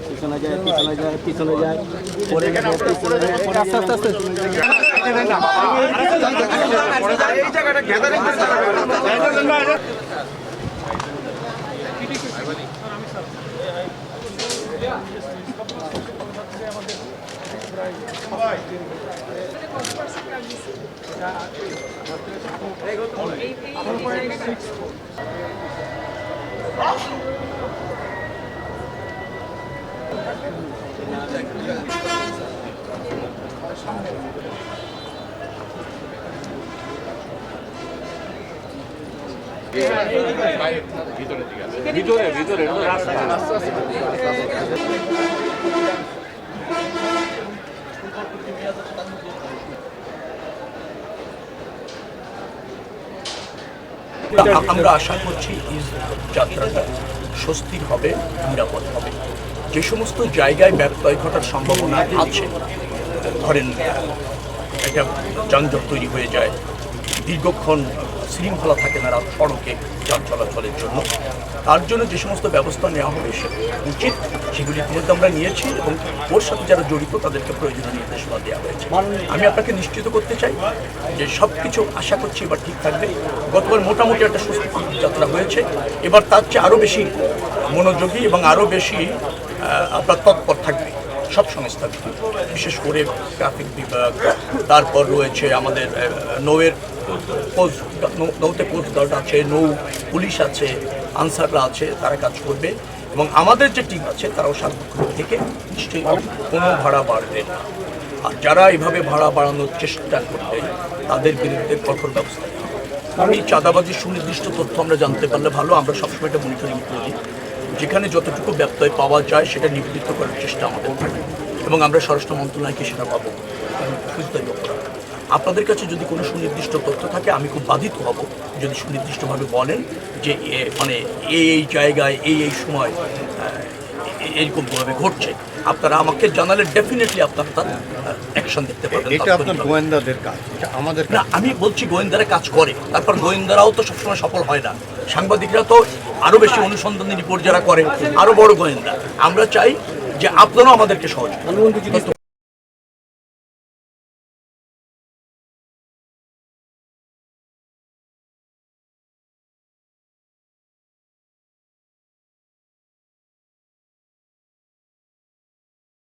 পিছনে যায় পিছনে যায় পিছনে যায় পরে আস্তে আস্তে আস্তে এই জায়গাটা গ্যাদারিং ভিতরে ভিতরে আমরা আশা করছি এই যাত্রাটা স্বস্তির হবে, নিরাপদ হবে। যে সমস্ত জায়গায় ব্যত্যয় ঘটার সম্ভাবনা আছে, ধরেন একটা যানজট তৈরি হয়ে যায়, দীর্ঘক্ষণ শৃঙ্খলা থাকে না সড়কে যান চলাচলের জন্য, তার জন্য যে সমস্ত ব্যবস্থা নেওয়া হবে উচিত সেগুলি ইতিমধ্যে আমরা নিয়েছি এবং ওর সাথে যারা জড়িত তাদেরকে প্রয়োজনীয় নির্দেশনা দেওয়া হয়েছে। আমি আপনাকে নিশ্চিত করতে চাই যে সব কিছু আশা করছি এবার ঠিক থাকবে। গতবার মোটামুটি একটা সুস্থ যাত্রা হয়েছে, এবার তার চেয়ে আরও বেশি মনোযোগী এবং আরও বেশি আপনার তৎপর থাকবে সব সংস্থা, বিশেষ করে ট্রাফিক বিভাগ, তারপর রয়েছে আমাদের নৌতে কোস্ট গার্ড আছে, নৌ পুলিশ আছে, আনসাররা আছে, তারা কাজ করবে এবং আমাদের যে টিম আছে তারাও সার্বক্ষণিক থেকে নিশ্চয়ই কোনো ভাড়া বাড়বে না। আর যারা এইভাবে ভাড়া বাড়ানোর চেষ্টা করবে তাদের বিরুদ্ধে কঠোর ব্যবস্থা নেওয়া হবে। আমি চাঁদাবাজির সুনির্দিষ্ট তথ্য আমরা জানতে পারলে ভালো, আমরা সবসময় এটা মনিটরিং করি, যেখানে যতটুকু ব্যত্যয় পাওয়া যায় সেটা নিবৃত্ত করার চেষ্টা আমাদের থাকে এবং আমরা স্বরাষ্ট্র মন্ত্রণালয়কে সেটা পাবো খুঁজতে করা। আপনাদের কাছে যদি কোনো সুনির্দিষ্ট তথ্য থাকে আমি খুব বাধিত হব যদি সুনির্দিষ্টভাবে বলেন যে মানে এই জায়গায় এই সময় এরকমভাবে ঘটছে। আপনারা আমাকে জানালে ডেফিনেটলি আপনারা তার অ্যাকশন দেখতে পাবেন। এটা আপনার গোয়েন্দাদের কাজ, এটা আমাদের না। আমি বলছি গোয়েন্দারা কাজ করে, তারপর গোয়েন্দারাও তো সবসময় সফল হয় না। সাংবাদিকরা তো আরও বেশি অনুসন্ধানী রিপোর্ট যারা করে আরও বড় গোয়েন্দা। আমরা চাই যে আপনারাও আমাদেরকে সহযোগিতা